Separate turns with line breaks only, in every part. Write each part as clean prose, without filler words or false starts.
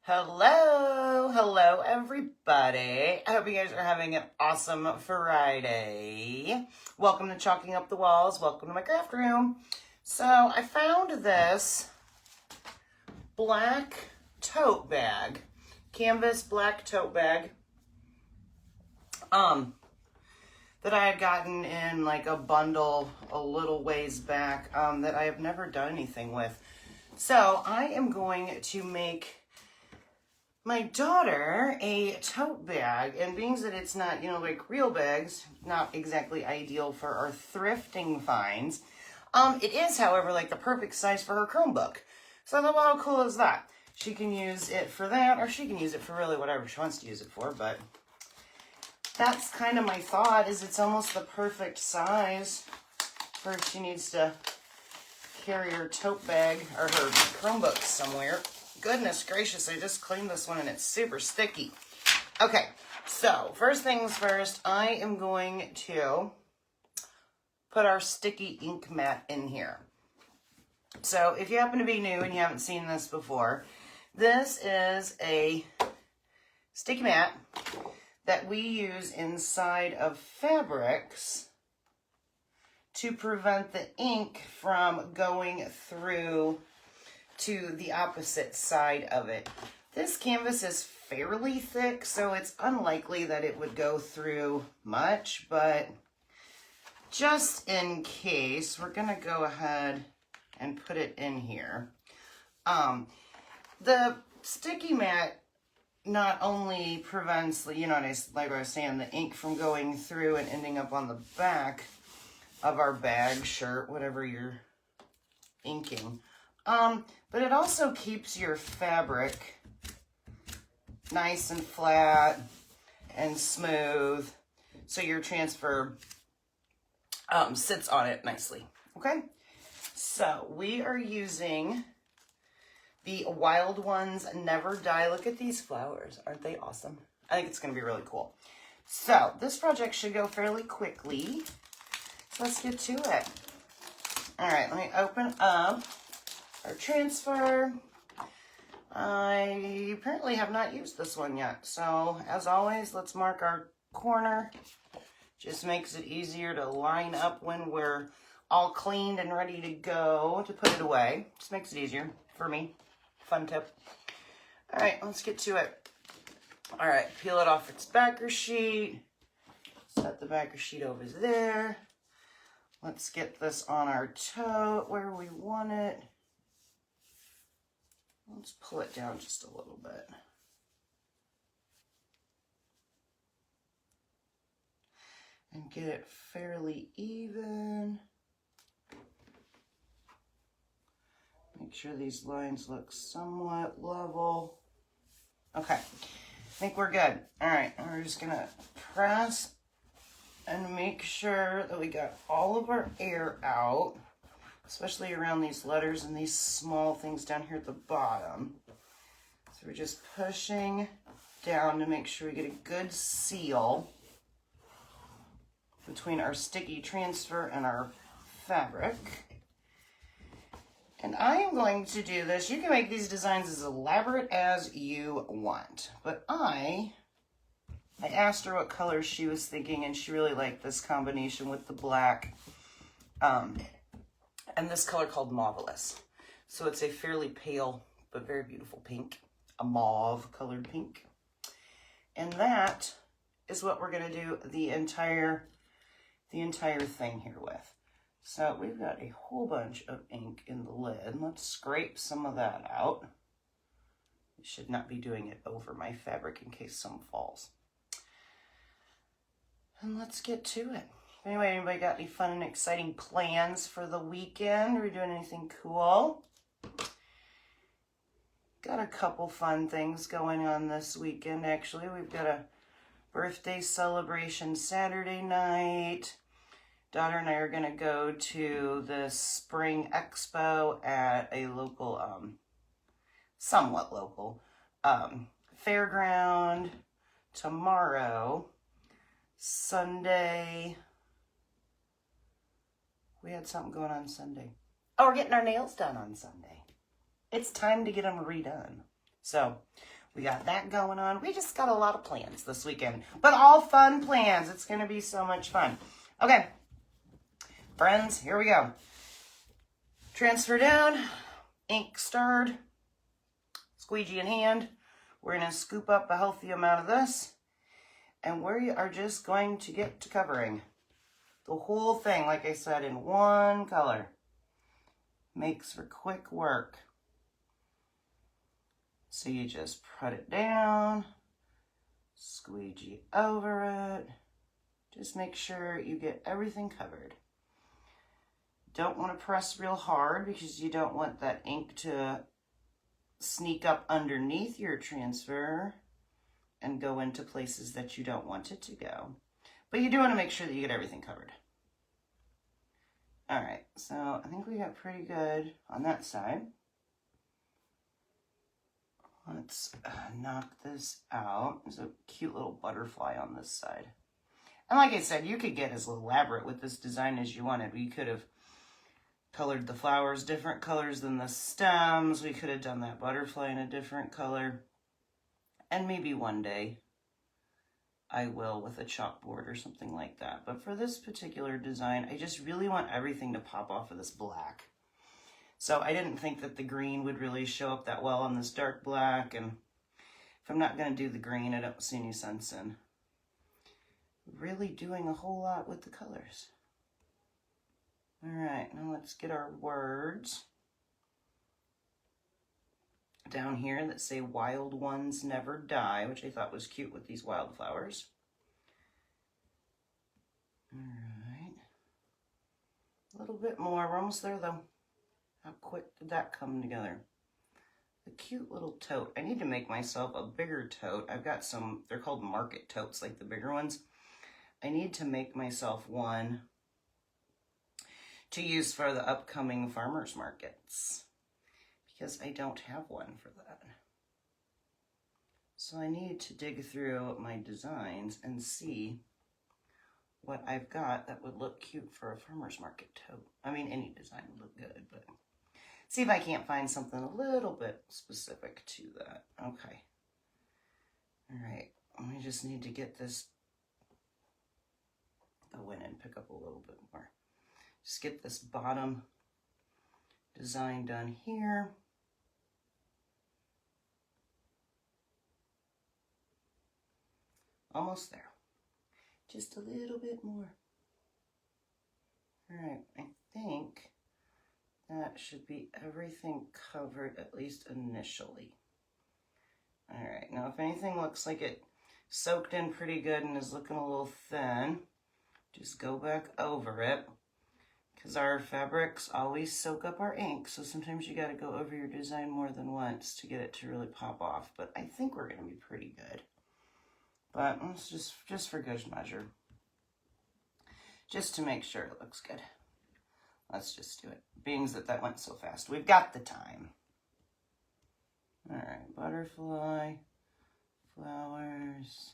Hello everybody. I hope you guys are having an awesome Friday. Welcome to Chalking Up the Walls. Welcome to my craft room. So I found this black tote bag, canvas black tote bag, that I had gotten in like a bundle a little ways back, that I have never done anything with. So I am going to make my daughter a tote bag, and being that it's not, like real bags, not exactly ideal for our thrifting finds. It is, however, like the perfect size for her Chromebook. So I thought, well, how cool is that? She can use it for that, or she can use it for really whatever she wants to use it for, but that's kind of my thought, is it's almost the perfect size for if she needs to carry her tote bag or her Chromebook somewhere. Goodness gracious, I just cleaned this one and it's super sticky. Okay, so first things first, I am going to put our sticky ink mat in here. So if you happen to be new and you haven't seen this before, this is a sticky mat that we use inside of fabrics to prevent the ink from going through to the opposite side of it. This canvas is fairly thick, so it's unlikely that it would go through much, but just in case, we're gonna go ahead and put it in here. The sticky mat not only prevents, like I was saying, the ink from going through and ending up on the back of our bag, shirt, whatever you're inking, but it also keeps your fabric nice and flat and smooth, so your transfer sits on it nicely. Okay, so we are using the Wild Ones Never Die. Look at these flowers. Aren't they awesome? I think it's going to be really cool. So this project should go fairly quickly. So let's get to it. All right, let me open up our transfer. I apparently have not used this one yet. So as always, let's mark our corner. Just makes it easier to line up when we're all cleaned and ready to go to put it away. Just makes it easier for me. Fun tip. All right, let's get to it. All right, peel it off its backer sheet. Set the backer sheet over there. Let's get this on our tote where we want it. Let's pull it down just a little bit. And get it fairly even. Make sure these lines look somewhat level. Okay, I think we're good. All right, and we're just gonna press and make sure that we got all of our air out, especially around these letters and these small things down here at the bottom. So we're just pushing down to make sure we get a good seal between our sticky transfer and our fabric. And I am going to do this. You can make these designs as elaborate as you want, but I asked her what colors she was thinking, and she really liked this combination with the black and this color called Mauvelous. So it's a fairly pale but very beautiful pink, a mauve colored pink. And that is what we're going to do the entire thing here with. So we've got a whole bunch of ink in the lid. Let's scrape some of that out. I should not be doing it over my fabric in case some falls. And let's get to it. Anyway, anybody got any fun and exciting plans for the weekend? Are we doing anything cool? Got a couple fun things going on this weekend, actually. We've got a birthday celebration Saturday night. Daughter and I are going to go to the spring expo at a local, somewhat local, fairground tomorrow. Sunday, we had something going on Sunday. Oh, we're getting our nails done on Sunday. It's time to get them redone. So we got that going on. We just got a lot of plans this weekend, but all fun plans. It's going to be so much fun. Okay, friends, here we go. Transfer down, ink stirred, squeegee in hand. We're going to scoop up a healthy amount of this, and we are just going to get to covering the whole thing, like I said, in one color. Makes for quick work. So you just put it down, squeegee over it. Just make sure you get everything covered. Don't want to press real hard because you don't want that ink to sneak up underneath your transfer and go into places that you don't want it to go. But you do want to make sure that you get everything covered. All right, so I think we got pretty good on that side. Let's knock this out. There's a cute little butterfly on this side. And like I said, you could get as elaborate with this design as you wanted. We could have colored the flowers different colors than the stems. We could have done that butterfly in a different color. And maybe one day I will with a chalkboard or something like that. But for this particular design, I just really want everything to pop off of this black. So I didn't think that the green would really show up that well on this dark black. And if I'm not going to do the green, I don't see any sense in really doing a whole lot with the colors. All right, now let's get our words down here that say wild ones never die, which I thought was cute with these wildflowers. All right, a little bit more. We're almost there though. How quick did that come together? The cute little tote. I need to make myself a bigger tote. I've got some, they're called market totes, like the bigger ones. I need to make myself one to use for the upcoming farmers markets because I don't have one for that. So I need to dig through my designs and see what I've got that would look cute for a farmers market tote. I mean, any design would look good, but see if I can't find something a little bit specific to that. Okay. All right. I just need to get this, go in and pick up a little bit more. Just get this bottom design done here. Almost there. Just a little bit more. All right, I think that should be everything covered, at least initially. All right, now if anything looks like it soaked in pretty good and is looking a little thin, just go back over it, because our fabrics always soak up our ink, so sometimes you got to go over your design more than once to get it to really pop off. But I think we're going to be pretty good. But let's just for good measure, just to make sure it looks good. Let's just do it. Being that went so fast, we've got the time. All right, butterfly, flowers,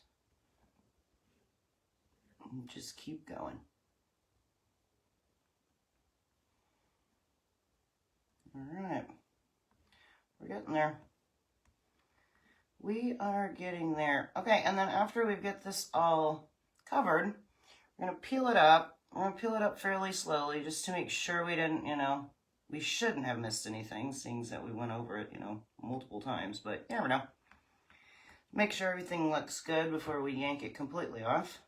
and just keep going. All right, we're getting there. We are getting there. Okay, and then after we get this all covered, we're going to peel it up. We're going to peel it up fairly slowly just to make sure we didn't, we shouldn't have missed anything, seeing that we went over it, multiple times, but you never know. Make sure everything looks good before we yank it completely off.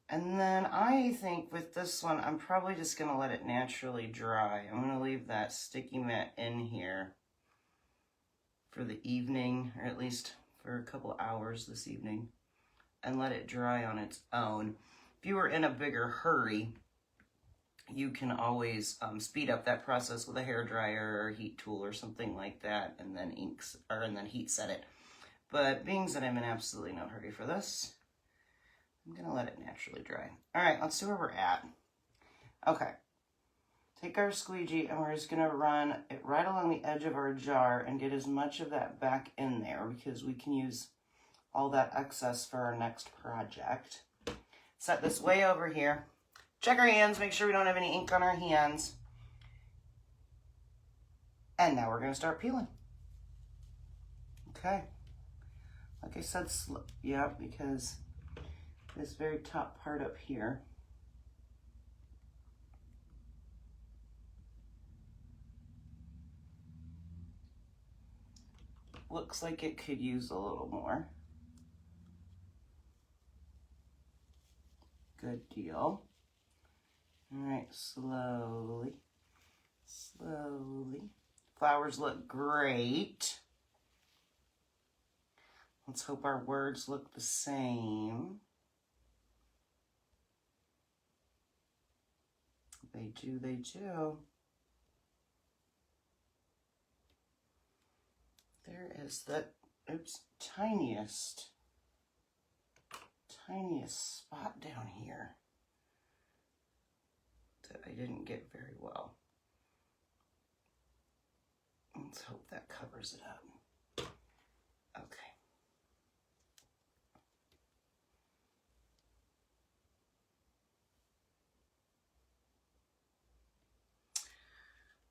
And then I think with this one, I'm probably just going to let it naturally dry. I'm going to leave that sticky mat in here for the evening, or at least for a couple hours this evening, and let it dry on its own. If you were in a bigger hurry, you can always speed up that process with a hairdryer or a heat tool or something like that, and then heat set it. But being that I'm in absolutely no hurry for this, I'm gonna let it naturally dry. All right, let's see where we're at. Okay. Take our squeegee and we're just gonna run it right along the edge of our jar and get as much of that back in there because we can use all that excess for our next project. Set this way over here. Check our hands, make sure we don't have any ink on our hands. And now we're going to start peeling. Okay. Like I said, yeah, because this very top part up here, looks like it could use a little more. Good deal. All right, slowly, slowly. Flowers look great. Let's hope our words look the same. They do, they do. There is that, oops, tiniest spot down here that I didn't get very well. Let's hope that covers it up. Okay.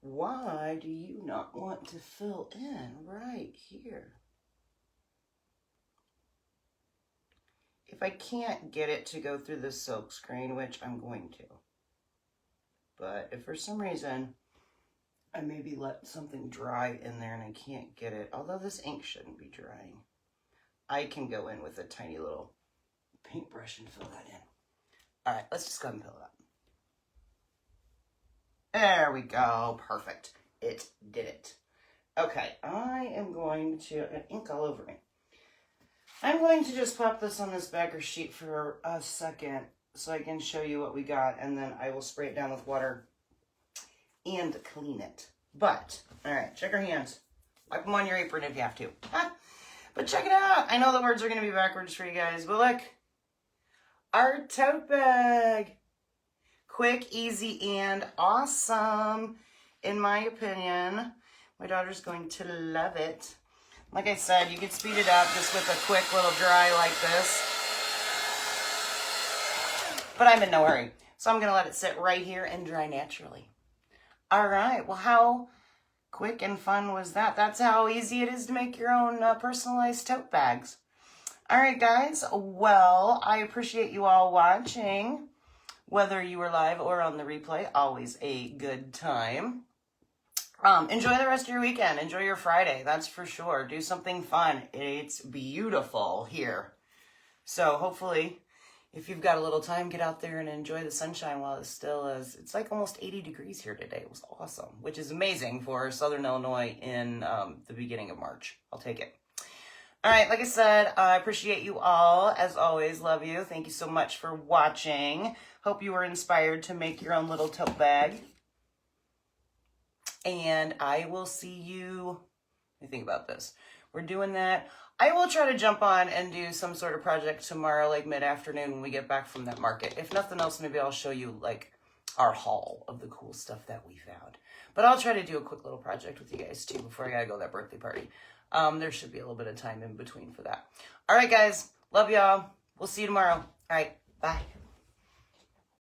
Why do you not want to fill in right here? If I can't get it to go through the silk screen, which I'm going to, but if for some reason I maybe let something dry in there and I can't get it, although this ink shouldn't be drying, I can go in with a tiny little paintbrush and fill that in. All right, let's just go ahead and fill it up. There we go, perfect. It did it. Okay, I am going to, ink all over me. I'm going to just pop this on this backer sheet for a second so I can show you what we got, and then I will spray it down with water and clean it. But, all right, check your hands. Wipe them on your apron if you have to. But check it out. I know the words are going to be backwards for you guys, but look. Our tote bag. Quick, easy, and awesome, in my opinion. My daughter's going to love it. Like I said, you can speed it up just with a quick little dry like this. But I'm in no hurry, so I'm going to let it sit right here and dry naturally. All right, well, how quick and fun was that? That's how easy it is to make your own personalized tote bags. All right, guys, well, I appreciate you all watching. Whether you were live or on the replay, always a good time. Enjoy the rest of your weekend. Enjoy your Friday, that's for sure. Do something fun. It's beautiful here. So hopefully, if you've got a little time, get out there and enjoy the sunshine while it still is. It's like almost 80 degrees here today. It was awesome, which is amazing for Southern Illinois in the beginning of March. I'll take it. All right, like I said, I appreciate you all. As always, love you. Thank you so much for watching. Hope you were inspired to make your own little tote bag. And I will see you, let me think about this. We're doing that. I will try to jump on and do some sort of project tomorrow, like mid-afternoon when we get back from that market. If nothing else, maybe I'll show you like our haul of the cool stuff that we found. But I'll try to do a quick little project with you guys too before I gotta go to that birthday party. There should be a little bit of time in between for that. All right, guys. Love y'all. We'll see you tomorrow. All right. Bye.